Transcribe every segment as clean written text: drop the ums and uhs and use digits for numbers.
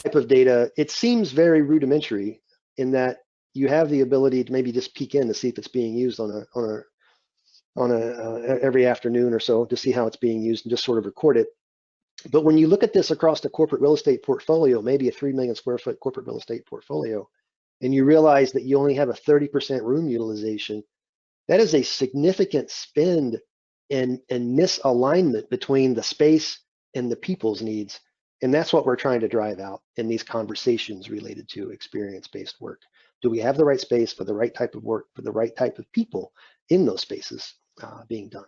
Type of data, it seems very rudimentary in that you have the ability to maybe just peek in to see if it's being used on a every afternoon or so to see how it's being used and just sort of record it. But when you look at this across the corporate real estate portfolio, maybe a 3 million square foot corporate real estate portfolio, and you realize that you only have a 30% room utilization, that is a significant spend and misalignment between the space and the people's needs. And that's what we're trying to drive out in these conversations related to experience-based work. Do we have the right space for the right type of work, for the right type of people in those spaces being done?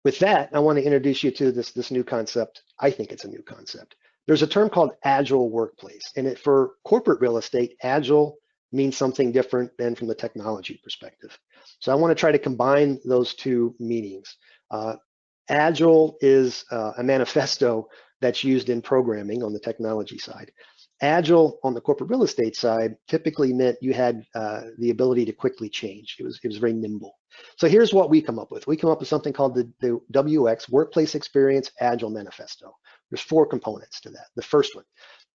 With that, I want to introduce you to this new concept. I think it's a new concept. There's a term called agile workplace, and for corporate real estate, agile means something different than from the technology perspective. So I want to try to combine those two meanings. Agile is a manifesto that's used in programming on the technology side. Agile on the corporate real estate side typically meant you had the ability to quickly change. It was very nimble. So here's what we come up with. We come up with something called the WX, Workplace Experience Agile Manifesto. There's 4 components to that. The first one,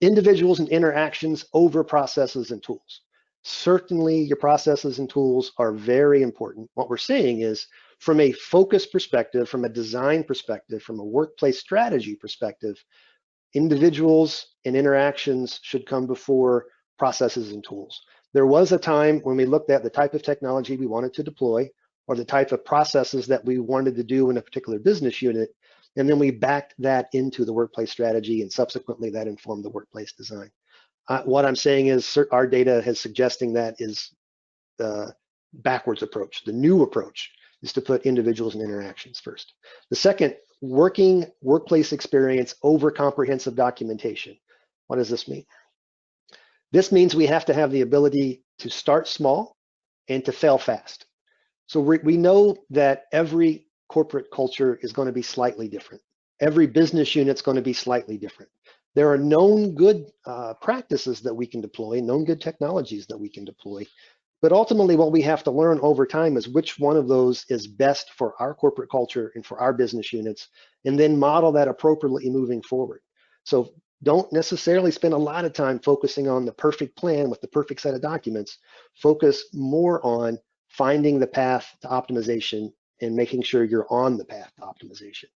individuals and interactions over processes and tools. Certainly your processes and tools are very important. What we're saying is, from a focus perspective, from a design perspective, from a workplace strategy perspective, individuals and interactions should come before processes and tools. There was a time when we looked at the type of technology we wanted to deploy or the type of processes that we wanted to do in a particular business unit, and then we backed that into the workplace strategy, and subsequently that informed the workplace design. What I'm saying is our data is suggesting that is the backwards approach. The new approach is to put individuals and interactions first. The second, working workplace experience over comprehensive documentation. What does this mean? This means we have to have the ability to start small and to fail fast. So we know that every corporate culture is going to be slightly different. Every business unit's going to be slightly different. There are known good practices that we can deploy, known good technologies that we can deploy. But ultimately, what we have to learn over time is which one of those is best for our corporate culture and for our business units, and then model that appropriately moving forward. So don't necessarily spend a lot of time focusing on the perfect plan with the perfect set of documents. Focus more on finding the path to optimization and making sure you're on the path to optimization.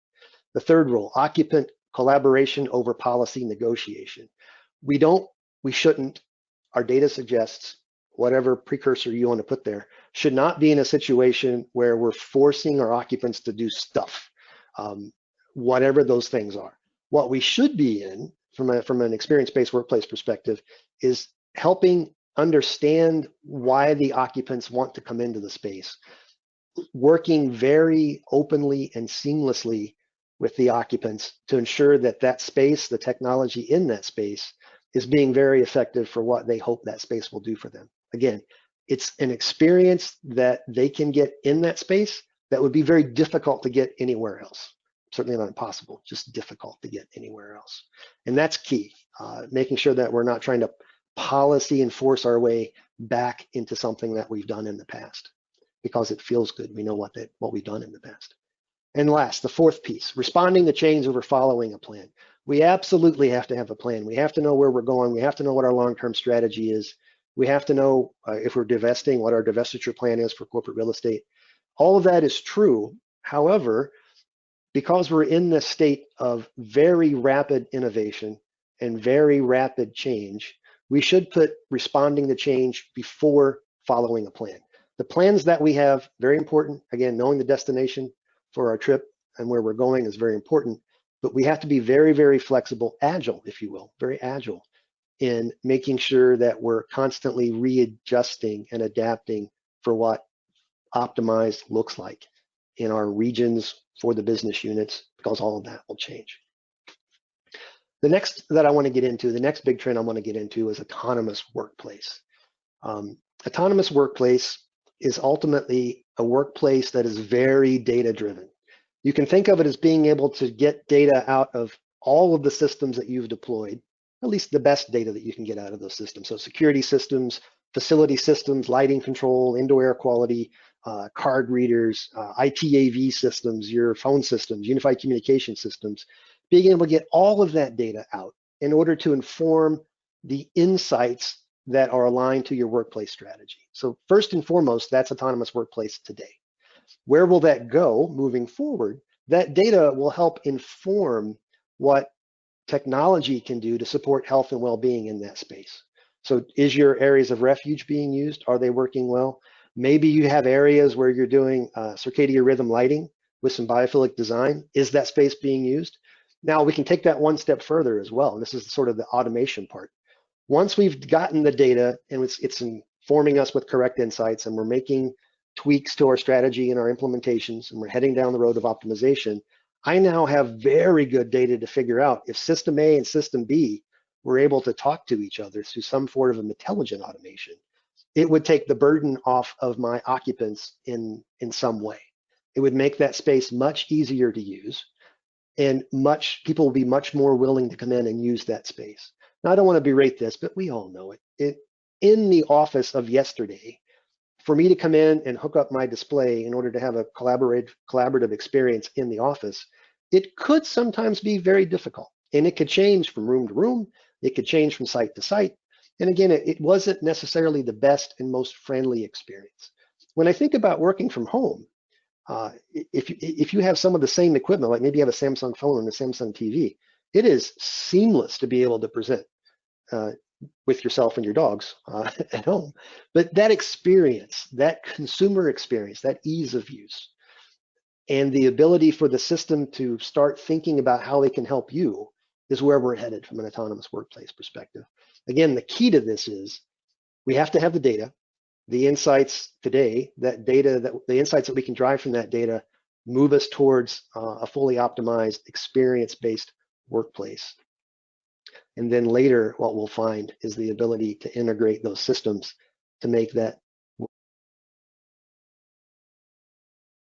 The third rule, occupant collaboration over policy negotiation. We shouldn't, our data suggests, whatever precursor you want to put there, should not be in a situation where we're forcing our occupants to do stuff, whatever those things are. What we should be in, from an experience-based workplace perspective, is helping understand why the occupants want to come into the space, working very openly and seamlessly with the occupants to ensure that that space, the technology in that space, is being very effective for what they hope that space will do for them. Again, it's an experience that they can get in that space that would be very difficult to get anywhere else. Certainly not impossible, just difficult to get anywhere else. And that's key, making sure that we're not trying to policy enforce our way back into something that we've done in the past, because it feels good. We know what we've done in the past. And last, the fourth piece, responding to change over following a plan. We absolutely have to have a plan. We have to know where we're going. We have to know what our long-term strategy is. We have to know if we're divesting, what our divestiture plan is for corporate real estate. All of that is true. However, because we're in this state of very rapid innovation and very rapid change, we should put responding to change before following a plan. The plans that we have, very important. Again, knowing the destination for our trip and where we're going is very important, but we have to be very, very flexible, agile, if you will, very agile in making sure that we're constantly readjusting and adapting for what optimized looks like in our regions for the business units, because all of that will change. The next that I want to get into, the next big trend I want to get into is autonomous workplace. Autonomous workplace is ultimately a workplace that is very data-driven. You can think of it as being able to get data out of all of the systems that you've deployed, at least the best data that you can get out of those systems. So security systems, facility systems, lighting control, indoor air quality, card readers, ITAV systems, your phone systems, unified communication systems, being able to get all of that data out in order to inform the insights that are aligned to your workplace strategy. So first and foremost, that's autonomous workplace today. Where will that go moving forward? That data will help inform what technology can do to support health and well-being in that space. So is your areas of refuge being used? Are they working well? Maybe you have areas where you're doing circadian rhythm lighting with some biophilic design. Is that space being used? Now we can take that one step further as well. And this is sort of the automation part. Once we've gotten the data and it's informing us with correct insights and we're making tweaks to our strategy and our implementations and we're heading down the road of optimization, I now have very good data to figure out if system A and system B were able to talk to each other through some sort of an intelligent automation. It would take the burden off of my occupants in some way. It would make that space much easier to use, and people will be much more willing to come in and use that space. Now, I don't want to berate this, but we all know it. In the office of yesterday, for me to come in and hook up my display in order to have a collaborative experience in the office, it could sometimes be very difficult. And it could change from room to room. It could change from site to site. And again, it wasn't necessarily the best and most friendly experience. When I think about working from home, if you have some of the same equipment, like maybe you have a Samsung phone and a Samsung TV, it is seamless to be able to present with yourself and your dogs at home. But that experience, that consumer experience, that ease of use, and the ability for the system to start thinking about how they can help you is where we're headed from an autonomous workplace perspective. Again, the key to this is we have to have the data, the insights today, the insights that we can drive from that data move us towards a fully optimized, experience-based workplace. And then later, what we'll find is the ability to integrate those systems to make that